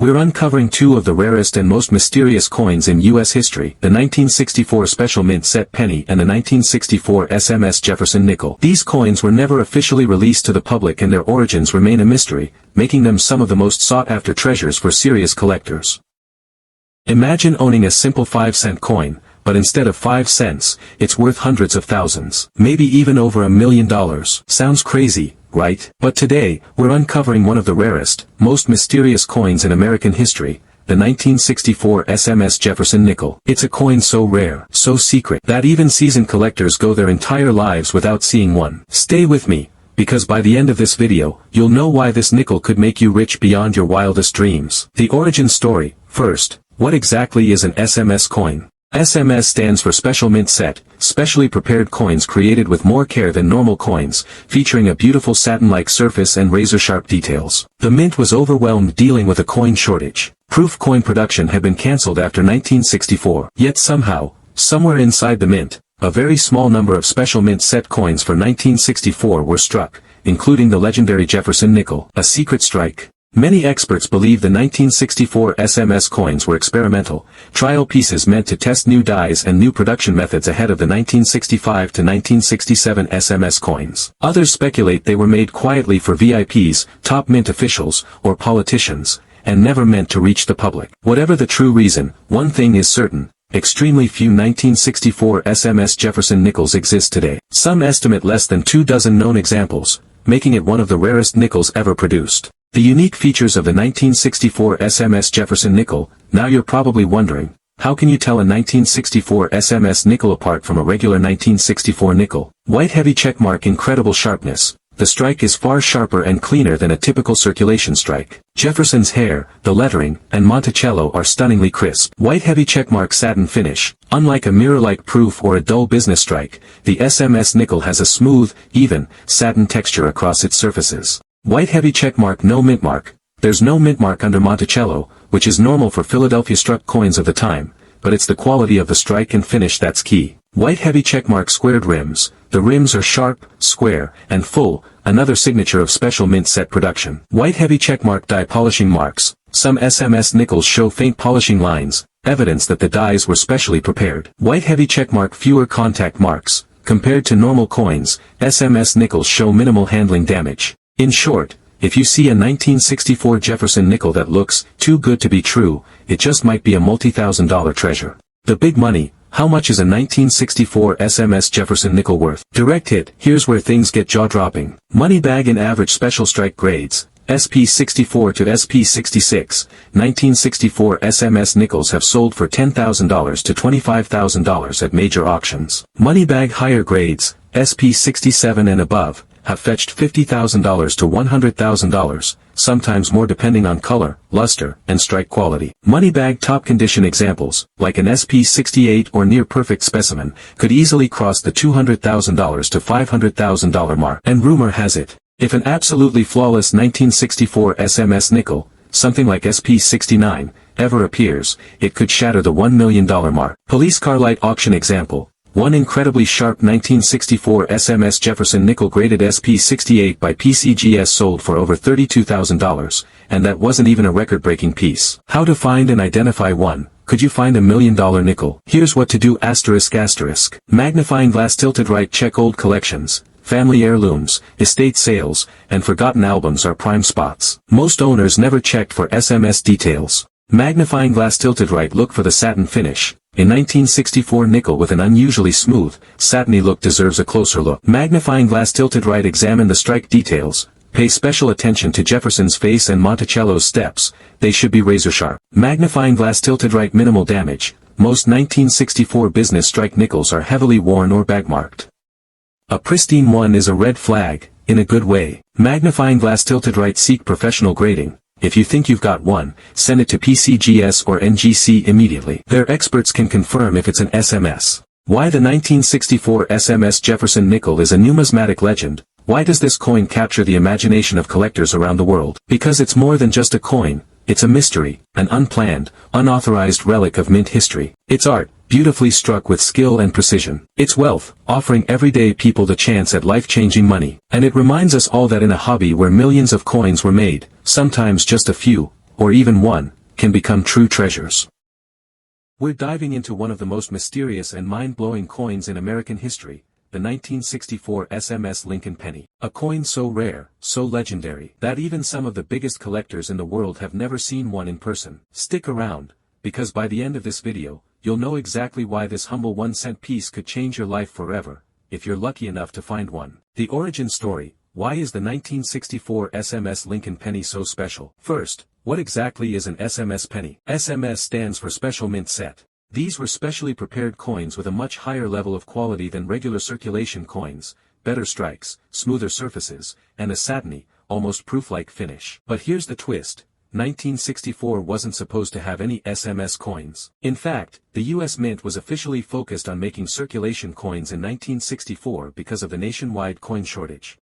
We're uncovering two of the rarest and most mysterious coins in U.S. history, the 1964 Special Mint Set Penny and the 1964 SMS Jefferson Nickel. These coins were never officially released to the public and their origins remain a mystery, making them some of the most sought-after treasures for serious collectors. Imagine owning a simple 5-cent coin, but instead of 5 cents, it's worth hundreds of thousands, maybe even over $1 million. Sounds crazy, right? But today, we're uncovering one of the rarest, most mysterious coins in American history, the 1964 SMS Jefferson Nickel. It's a coin so rare, so secret, that even seasoned collectors go their entire lives without seeing one. Stay with me, because by the end of this video, you'll know why this nickel could make you rich beyond your wildest dreams. The origin story. First, what exactly is an SMS coin? SMS stands for Special Mint Set, specially prepared coins created with more care than normal coins, featuring a beautiful satin-like surface and razor-sharp details. The mint was overwhelmed dealing with a coin shortage. Proof coin production had been cancelled after 1964. Yet somehow, somewhere inside the mint, a very small number of Special Mint Set coins for 1964 were struck, including the legendary Jefferson Nickel, a secret strike. Many experts believe the 1964 SMS coins were experimental, trial pieces meant to test new dies and new production methods ahead of the 1965 to 1967 SMS coins. Others speculate they were made quietly for VIPs, top mint officials, or politicians, and never meant to reach the public. Whatever the true reason, one thing is certain. Extremely few 1964 SMS Jefferson Nickels exist today. Some estimate less than 24 known examples, making it one of the rarest nickels ever produced. The unique features of the 1964 SMS Jefferson Nickel. Now you're probably wondering, how can you tell a 1964 SMS nickel apart from a regular 1964 nickel? White heavy checkmark, incredible sharpness. The strike is far sharper and cleaner than a typical circulation strike. Jefferson's hair, the lettering, and Monticello are stunningly crisp. White heavy checkmark, satin finish. Unlike a mirror-like proof or a dull business strike, the SMS nickel has a smooth, even, satin texture across its surfaces. White heavy checkmark, no mint mark. There's no mint mark under Monticello, which is normal for Philadelphia struck coins of the time, but it's the quality of the strike and finish that's key. White heavy checkmark, squared rims. The rims are sharp, square, and full, another signature of Special Mint Set production. White heavy checkmark, die polishing marks. Some SMS nickels show faint polishing lines, evidence that the dies were specially prepared. White heavy checkmark, fewer contact marks. Compared to normal coins, SMS nickels show minimal handling damage. In short, if you see a 1964 Jefferson nickel that looks too good to be true, it just might be a multi-$1,000 treasure. The big money. How much is a 1964 SMS Jefferson Nickel worth? Direct hit. Here's where things get jaw-dropping. Money bag in average special strike grades. SP64 to SP66, 1964 SMS nickels have sold for $10,000 to $25,000 at major auctions. Money bag higher grades, SP67 and above, have fetched $50,000 to $100,000, sometimes more depending on color, luster, and strike quality. Money bag top condition examples, like an SP68 or near-perfect specimen, could easily cross the $200,000 to $500,000 mark. And rumor has it, if an absolutely flawless 1964 SMS nickel, something like SP69, ever appears, it could shatter the $1 million mark. Police car light auction example. One incredibly sharp 1964 SMS Jefferson Nickel graded SP68 by PCGS sold for over $32,000, and that wasn't even a record-breaking piece. How to find and identify one? Could you find $1 million nickel? Here's what to do: ****. Magnifying glass tilted right. Check old collections, family heirlooms, estate sales, and forgotten albums are prime spots. Most owners never checked for SMS details. Magnifying glass tilted right. Look for the satin finish. A 1964 nickel with an unusually smooth, satiny look deserves a closer look. Magnifying glass tilted right. Examine the strike details. Pay special attention to Jefferson's face and Monticello's steps. They should be razor sharp. Magnifying glass tilted right. Minimal damage. Most 1964 business strike nickels are heavily worn or bagmarked. A pristine one is a red flag, in a good way. Magnifying glass tilted right. Seek professional grading. If you think you've got one, send it to PCGS or NGC immediately. Their experts can confirm if it's an SMS. Why the 1964 SMS Jefferson Nickel is a numismatic legend. Why does this coin capture the imagination of collectors around the world? Because it's more than just a coin, it's a mystery, an unplanned, unauthorized relic of mint history. It's art, beautifully struck with skill and precision. It's wealth, offering everyday people the chance at life-changing money. And it reminds us all that in a hobby where millions of coins were made, sometimes just a few, or even one, can become true treasures. We're diving into one of the most mysterious and mind-blowing coins in American history, the 1964 SMS Lincoln Penny. A coin so rare, so legendary, that even some of the biggest collectors in the world have never seen one in person. Stick around, because by the end of this video, you'll know exactly why this humble 1-cent piece could change your life forever, if you're lucky enough to find one. The origin story: why is the 1964 SMS Lincoln Penny so special? First, what exactly is an SMS penny? SMS stands for Special Mint Set. These were specially prepared coins with a much higher level of quality than regular circulation coins, better strikes, smoother surfaces, and a satiny, almost proof-like finish. But here's the twist: 1964 wasn't supposed to have any SMS coins. In fact, the US Mint was officially focused on making circulation coins in 1964 because of the nationwide coin shortage.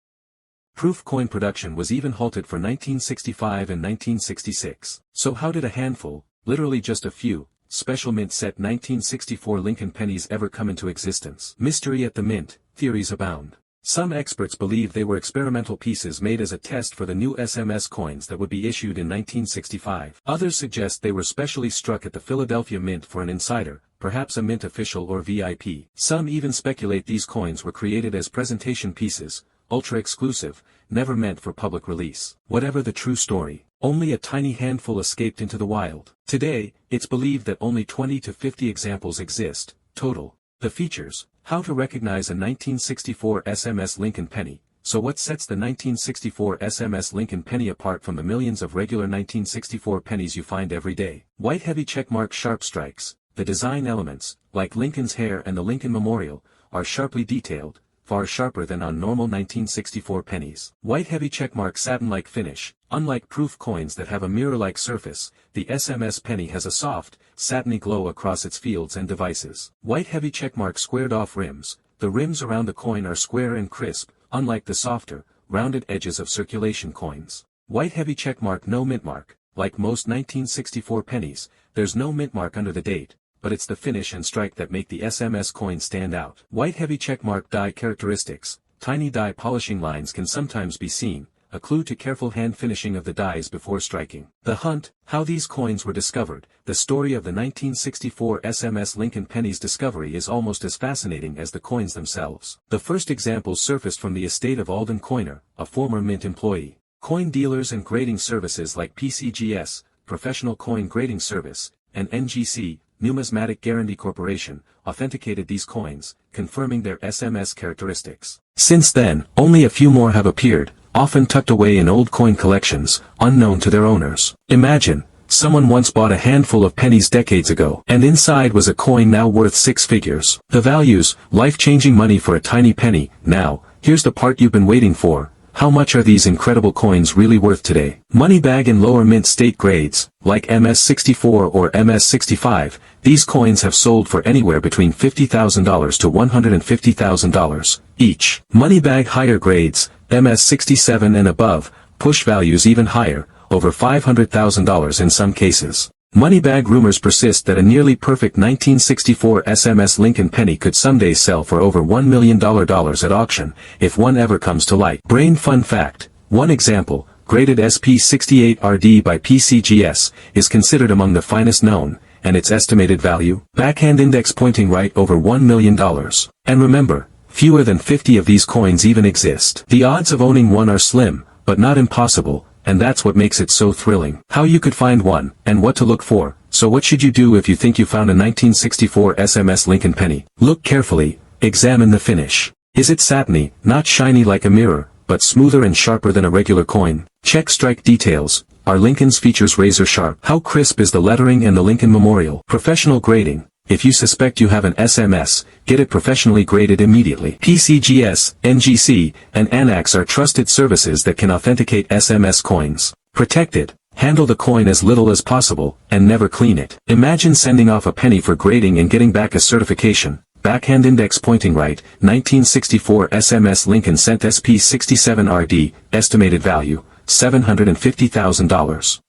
Proof coin production was even halted for 1965 and 1966. So how did a handful, literally just a few, Special Mint Set 1964 Lincoln pennies ever come into existence? Mystery at the mint, theories abound. Some experts believe they were experimental pieces made as a test for the new SMS coins that would be issued in 1965. Others suggest they were specially struck at the Philadelphia Mint for an insider, perhaps a mint official or VIP. Some even speculate these coins were created as presentation pieces, ultra-exclusive, never meant for public release. Whatever the true story, only a tiny handful escaped into the wild. Today, it's believed that only 20 to 50 examples exist, total. The features: how to recognize a 1964 SMS Lincoln Penny. So what sets the 1964 SMS Lincoln Penny apart from the millions of regular 1964 pennies you find every day? White heavy checkmark sharp strikes. The design elements, like Lincoln's hair and the Lincoln Memorial, are sharply detailed, far sharper than on normal 1964 pennies. White heavy checkmark satin-like finish. Unlike proof coins that have a mirror-like surface, the SMS penny has a soft, satiny glow across its fields and devices. White heavy checkmark squared-off rims. The rims around the coin are square and crisp, unlike the softer, rounded edges of circulation coins. White heavy checkmark no mint mark. Like most 1964 pennies, there's no mint mark under the date, but it's the finish and strike that make the SMS coin stand out. White heavy checkmark die characteristics. Tiny die polishing lines can sometimes be seen, a clue to careful hand finishing of the dies before striking. The hunt: how these coins were discovered. The story of the 1964 SMS Lincoln Penny's discovery is almost as fascinating as the coins themselves. The first examples surfaced from the estate of Alden Coiner, a former mint employee. Coin dealers and grading services like PCGS, Professional Coin Grading Service, and NGC, Numismatic Guarantee Corporation, authenticated these coins, confirming their SMS characteristics. Since then, only a few more have appeared, often tucked away in old coin collections, unknown to their owners. Imagine, someone once bought a handful of pennies decades ago, and inside was a coin now worth 6 figures. The values: life-changing money for a tiny penny. Now, here's the part you've been waiting for. How much are these incredible coins really worth today? Money bag in lower mint state grades, like MS-64 or MS-65, these coins have sold for anywhere between $50,000 to $150,000 each. Money bag higher grades, MS-67 and above, push values even higher, over $500,000 in some cases. Moneybag rumors persist that a nearly perfect 1964 SMS Lincoln Penny could someday sell for over $1 million at auction, if one ever comes to light. Brain fun fact: one example, graded SP68RD by PCGS, is considered among the finest known, and its estimated value? Backhand index pointing right over $1 million. And remember, fewer than 50 of these coins even exist. The odds of owning one are slim, but not impossible, and that's what makes it so thrilling. How you could find one, and what to look for. So what should you do if you think you found a 1964 SMS Lincoln Penny? Look carefully, examine the finish. Is it satiny, not shiny like a mirror, but smoother and sharper than a regular coin? Check strike details. Are Lincoln's features razor sharp? How crisp is the lettering and the Lincoln Memorial? Professional grading. If you suspect you have an SMS, get it professionally graded immediately. PCGS, NGC, and ANAX are trusted services that can authenticate SMS coins. Protect it. Handle the coin as little as possible, and never clean it. Imagine sending off a penny for grading and getting back a certification. Backhand index pointing right, 1964 SMS Lincoln Cent SP67RD, estimated value, $750,000.